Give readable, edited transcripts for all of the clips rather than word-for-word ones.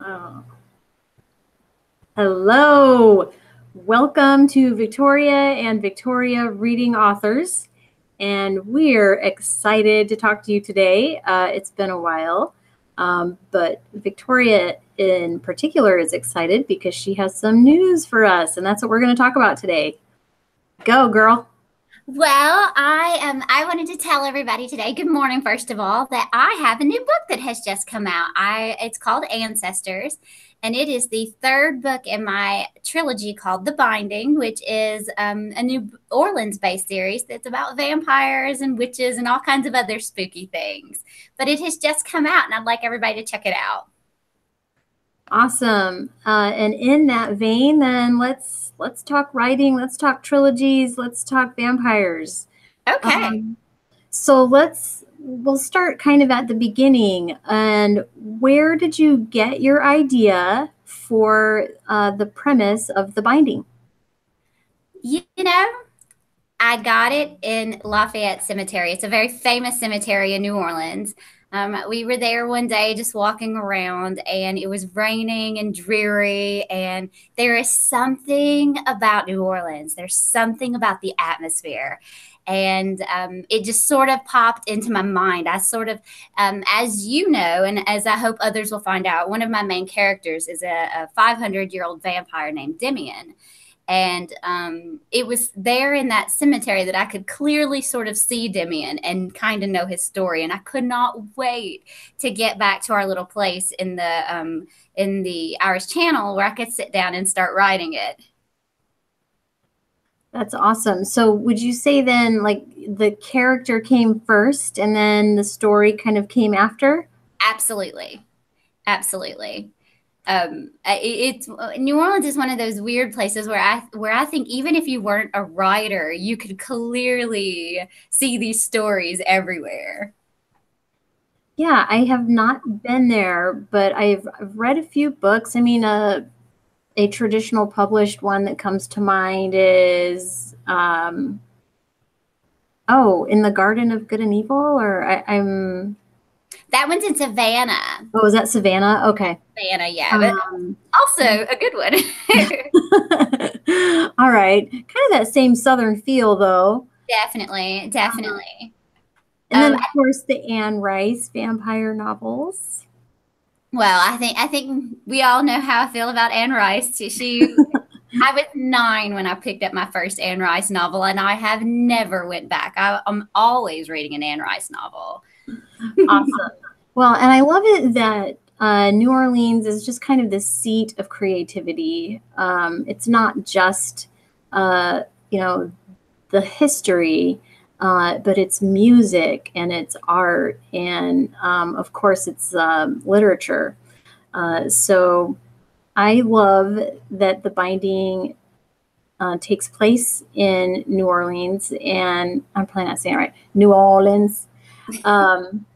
Oh. Hello. Welcome to Victoria and Victoria Reading Authors. And we're excited to talk to you today. It's been a while, but Victoria in particular is excited because she has some news for us, and that's what we're going to talk about today. Go, girl. Well, I wanted to tell everybody today, good morning, first of all, that I have a new book that has just come out. It's called Ancestors, and it is the third book in my trilogy called The Binding, which is a New Orleans-based series that's about vampires and witches and all kinds of other spooky things. But it has just come out, and I'd like everybody to check it out. Awesome. And in that vein, then let's talk writing, let's talk trilogies, let's talk vampires. Okay. So we'll start kind of at the beginning. And where did you get your idea for the premise of The Binding? You know, I got it in Lafayette Cemetery. It's a very famous cemetery in New Orleans. We were there one day just walking around, and it was raining and dreary. And there is something about New Orleans, there's something about the atmosphere. And it just sort of popped into my mind. I sort of, as you know, and as I hope others will find out, one of my main characters is a 500-year-old vampire named Demian. And it was there in that cemetery that I could clearly sort of see Demian and kind of know his story. And I could not wait to get back to our little place in the Irish Channel where I could sit down and start writing it. That's awesome. So would you say then like the character came first and then the story kind of came after? Absolutely, absolutely. It's New Orleans is one of those weird places where I think even if you weren't a writer, you could clearly see these stories everywhere. Yeah, I have not been there, but I've read a few books. I mean, a traditional published one that comes to mind is In the Garden of Good and Evil, or I'm That one's in Savannah. oh, is that Savannah? Okay. Savannah, yeah, but Um, also a good one. all right. Kind of that same southern feel though. Definitely, Um, definitely. and then Um, of course the Anne Rice vampire novels. well, I think we all know how I feel about Anne Rice. I was 9 when I picked up my first Anne Rice novel, and I have never went back. I'm always reading an Anne Rice novel. Awesome. Well, and I love it that New Orleans is just kind of the seat of creativity. It's not just, uh, you know, the history, but it's music and it's art, and of course, it's literature. So I love that the binding takes place in New Orleans, and I'm probably not saying it right, New Orleans. Um,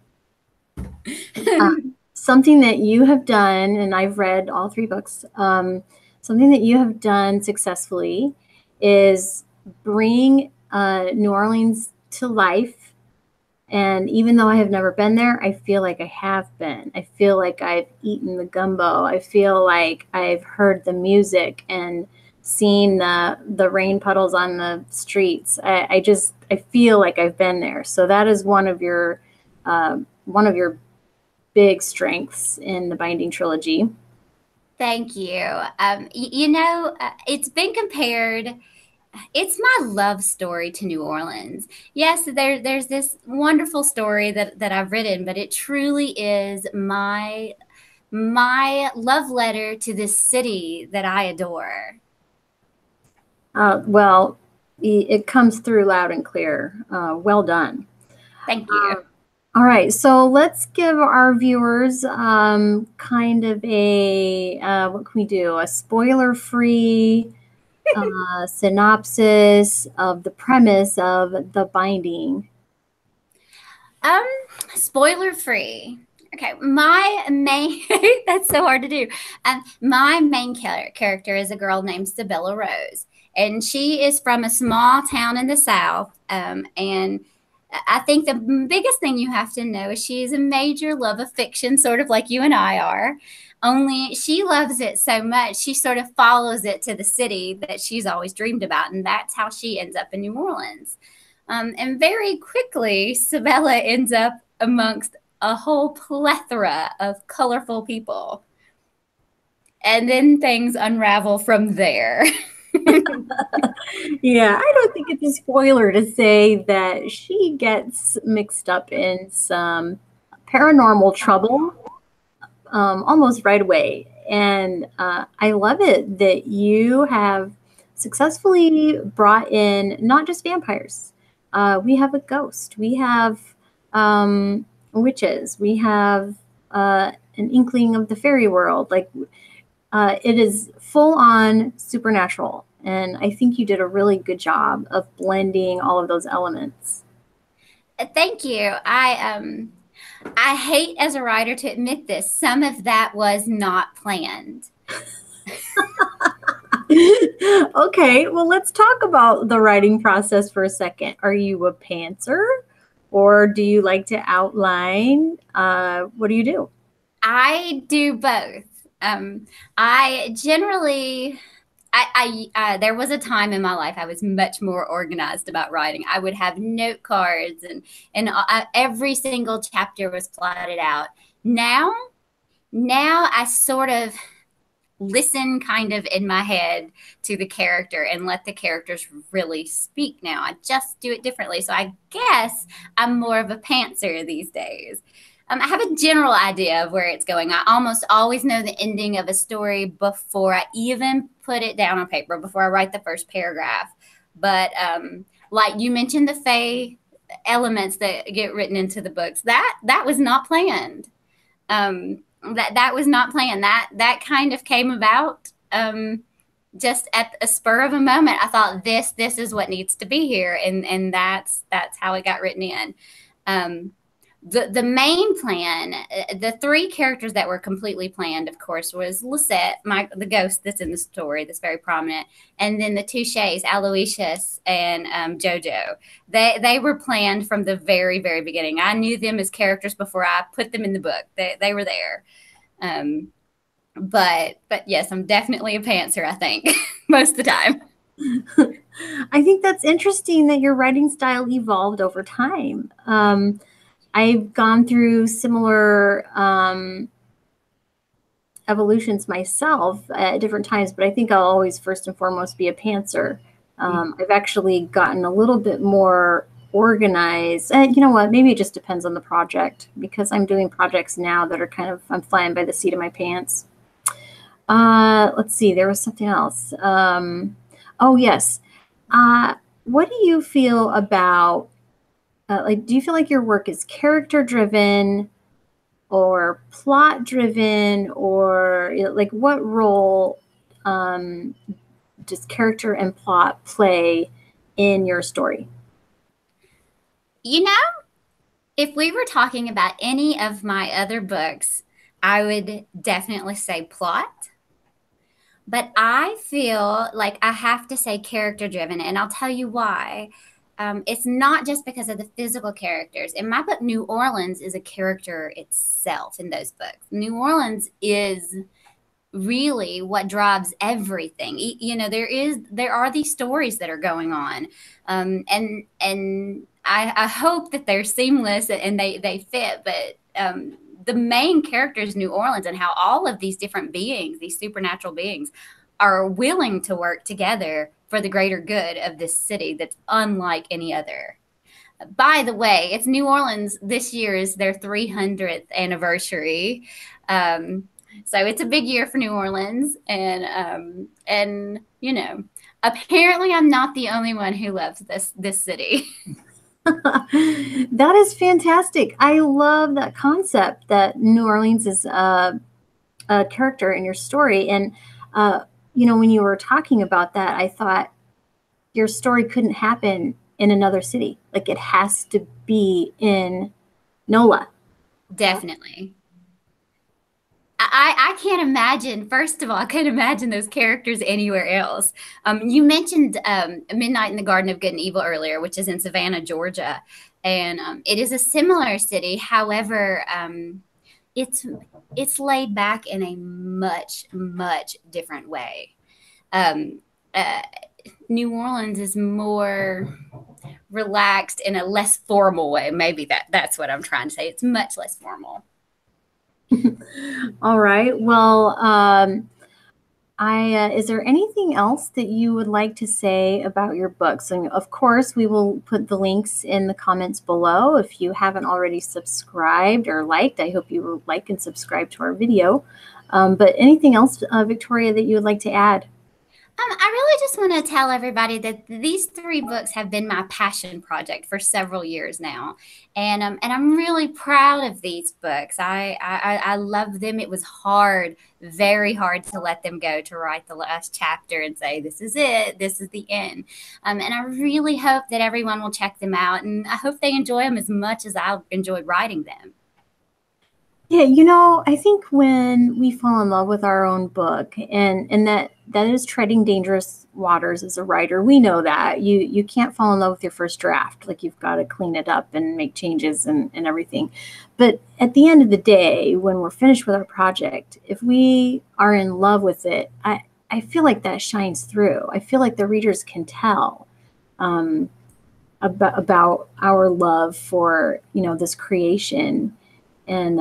Something that you have done, and I've read all 3 books, something that you have done successfully is bring New Orleans to life. And even though I have never been there, I feel like I have been. I feel like I've eaten the gumbo. I feel like I've heard the music and seen the rain puddles on the streets. I feel like I've been there. So that is one of your big strengths in the Binding trilogy. Thank you. It's been compared. It's my love story to New Orleans. Yes, there's this wonderful story that I've written, but it truly is my love letter to this city that I adore. Well, it comes through loud and clear. Well done. Thank you. All right, so let's give our viewers kind of what can we do? A spoiler-free synopsis of the premise of The Binding. Um, Spoiler free. Okay, my main that's so hard to do. My main character is a girl named Sabella Rose, and she is from a small town in the South. And I think the biggest thing you have to know is she is a major love of fiction, sort of like you and I are. Only she loves it so much, she sort of follows it to the city that she's always dreamed about. And that's how she ends up in New Orleans. And very quickly, Sabella ends up amongst a whole plethora of colorful people. And then things unravel from there. Yeah, I don't think it's a spoiler to say that she gets mixed up in some paranormal trouble almost right away. And I love it that you have successfully brought in not just vampires. We have a ghost. We have witches. We have an inkling of the fairy world. Like it is full on supernatural. And I think you did a really good job of blending all of those elements. Thank you. I hate as a writer to admit this. Some of that was not planned. Okay, well, let's talk about the writing process for a second. Are you a pantser or do you like to outline? What do you do? I do both. I generally, there was a time in my life I was much more organized about writing. I would have note cards, and every single chapter was plotted out. Now, now I sort of listen kind of in my head to the character and let the characters really speak now. I just do it differently. So I guess I'm more of a pantser these days. I have a general idea of where it's going. I almost always know the ending of a story before I even put it down on paper, before I write the first paragraph. But like you mentioned, the Fae elements that get written into the books, that was not planned. That was not planned. That kind of came about just at a spur of a moment. I thought this is what needs to be here, and that's how it got written in. The main plan, the three characters that were completely planned, of course, was Lisette, the ghost that's in the story, that's very prominent, and then the two Shays, Aloysius and Jojo. They were planned from the very, very beginning. I knew them as characters before I put them in the book. They were there. But yes, I'm definitely a pantser, I think, most of the time. I think that's interesting that your writing style evolved over time. I've gone through similar evolutions myself at different times, but I think I'll always first and foremost be a pantser. I've actually gotten a little bit more organized. And you know what? Maybe it just depends on the project because I'm doing projects now that are kind of, I'm flying by the seat of my pants. Let's see, there was something else. Oh, yes. What do you feel about do you feel like your work is character driven or plot driven, or like what role does character and plot play in your story? You know, if we were talking about any of my other books, I would definitely say plot. But I feel like I have to say character driven, and I'll tell you why. It's not just because of the physical characters. In my book, New Orleans is a character itself in those books. New Orleans is really what drives everything. You know, there are these stories that are going on, and I hope that they're seamless and they fit. But the main character is New Orleans, and how all of these different beings, these supernatural beings, are willing to work together for the greater good of this city that's unlike any other. By the way, it's New Orleans. This year is their 300th anniversary. So it's a big year for New Orleans. And you know, apparently I'm not the only one who loves this city. That is fantastic. I love that concept that New Orleans is a character in your story. And you know, when you were talking about that, I thought your story couldn't happen in another city. Like it has to be in NOLA. Definitely. I I can't imagine. First of all, I can't imagine those characters anywhere else. You mentioned Midnight in the Garden of Good and Evil earlier, which is in Savannah, Georgia, and it is a similar city. However, it's it's laid back in a much different way. Um, uh, New Orleans is more relaxed in a less formal way. Maybe that's what I'm trying to say. It's much less formal. All right. Well, is there anything else that you would like to say about your books? And of course, we will put the links in the comments below. If you haven't already subscribed or liked, I hope you will like and subscribe to our video. But anything else, Victoria, that you would like to add? I really just want to tell everybody that these three books have been my passion project for several years now, and I'm really proud of these books. I love them. It was hard, very hard to let them go, to write the last chapter and say this is it, this is the end. And I really hope that everyone will check them out, and I hope they enjoy them as much as I enjoyed writing them. Yeah, you know, I think when we fall in love with our own book, and that is treading dangerous waters as a writer, we know that you can't fall in love with your first draft. Like, you've got to clean it up and make changes and everything. But at the end of the day, when we're finished with our project, if we are in love with it, I feel like that shines through. I feel like the readers can tell um, about our love for, you know, this creation. And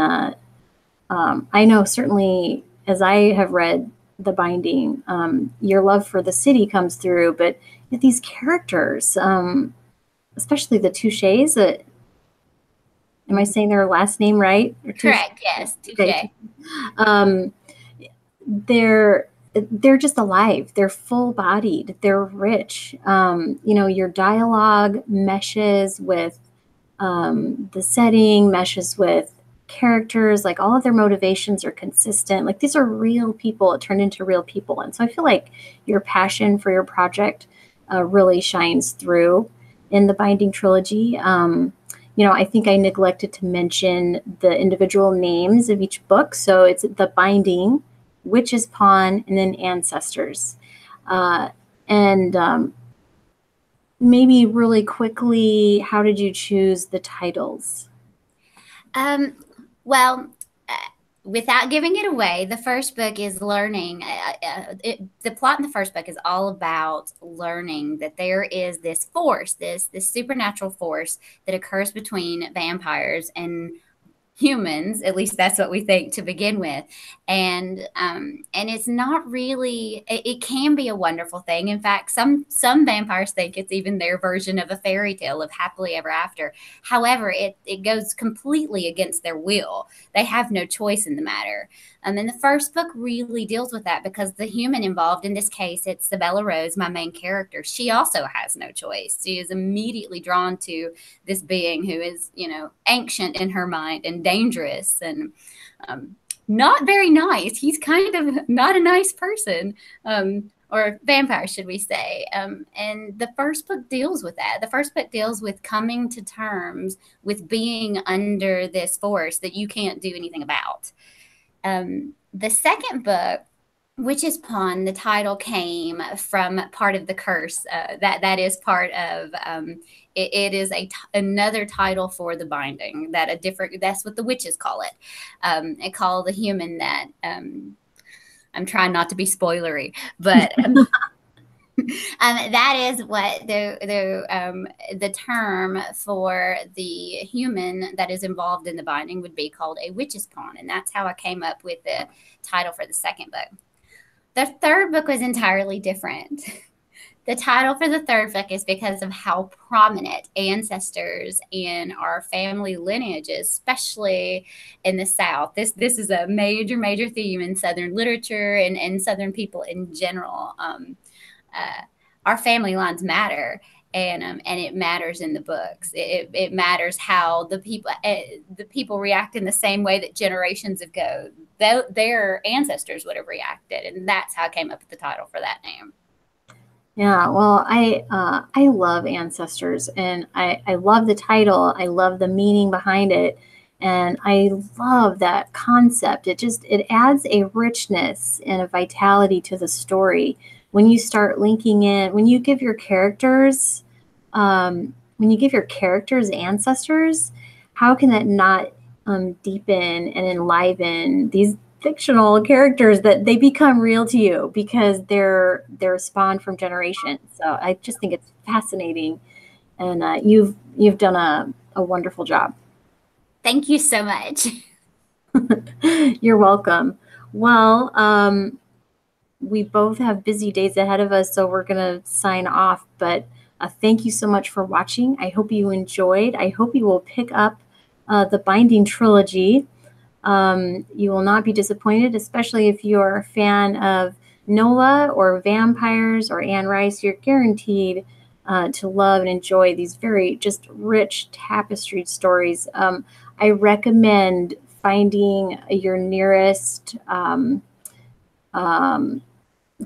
I know certainly, as I have read the binding, your love for the city comes through, but these characters, especially the Touches, am I saying their last name right? Or Touche? Correct. Yes. Okay. Touche. Um, they're just alive. They're full-bodied. They're rich. You know, your dialogue meshes with the setting, meshes with characters. Like, all of their motivations are consistent. Like, these are real people. It turned into real people. And so I feel like your passion for your project really shines through in the Binding trilogy. You know, I think I neglected to mention the individual names of each book. So it's The Binding, Witch's Pawn, and then Ancestors. And maybe really quickly, how did you choose the titles? Well, without giving it away, the first book is learning. The plot in the first book is all about learning that there is this force, this supernatural force that occurs between vampires and humans. At least that's what we think to begin with. And it's not really, it can be a wonderful thing. In fact, some vampires think it's even their version of a fairy tale of happily ever after. However, it goes completely against their will. They have no choice in the matter. And the first book really deals with that, because the human involved, in this case, it's Sabella Rose, my main character. She also has no choice. She is immediately drawn to this being who is, you know, ancient in her mind and dangerous and not very nice. He's kind of not a nice person, or vampire, should we say. And the first book deals with that. The first book deals with coming to terms with being under this force that you can't do anything about. The second book, Witch's Pawn, the title came from part of the curse. That is part of it is another title for the binding, that a different, that's what the witches call it. They call the human that. I'm trying not to be spoilery, but that is what the term for the human that is involved in the binding would be called a witch's pawn, and that's how I came up with the title for the second book. The third book was entirely different. The title for the third book is because of how prominent ancestors in our family lineages, especially in the South. This is a major theme in Southern literature and Southern people in general. Our family lines matter, and it matters in the books. It matters how the people react in the same way that generations ago their ancestors would have reacted, and that's how I came up with the title for that name. Yeah, well, I love Ancestors, and I love the title. I love the meaning behind it, And I love that concept. It adds a richness and a vitality to the story when you start linking in, when you give your characters ancestors. How can that not deepen and enliven these fictional characters, that they become real to you because they're spawned from generations? So I just think it's fascinating, and you've done a wonderful job. Thank you so much. You're welcome. Well, we both have busy days ahead of us, so we're going to sign off. But thank you so much for watching. I hope you enjoyed. I hope you will pick up the Binding Trilogy. You will not be disappointed, especially if you're a fan of Nola or vampires or Anne Rice. You're guaranteed to love and enjoy these very just rich tapestried stories. I recommend finding your nearest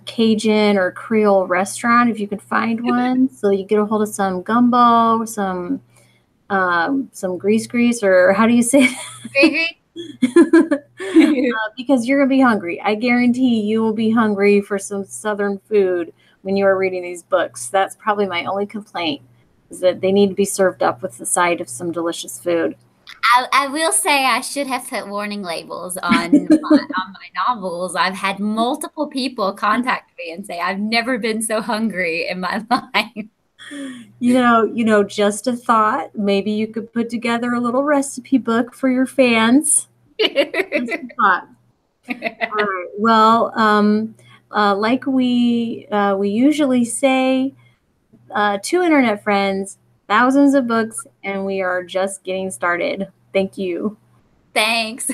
Cajun or Creole restaurant if you can find one. So you get a hold of some gumbo, some grease, or how do you say it? Because you're gonna be hungry. I guarantee you will be hungry for some Southern food when you are reading these books. That's probably my only complaint, is that they need to be served up with the side of some delicious food. I will say I should have put warning labels on my novels. I've had multiple people contact me and say I've never been so hungry in my life. Just a thought. Maybe you could put together a little recipe book for your fans. Just a thought. All right. Well, like we usually say, two internet friends, thousands of books, and we are just getting started. Thank you. Thanks.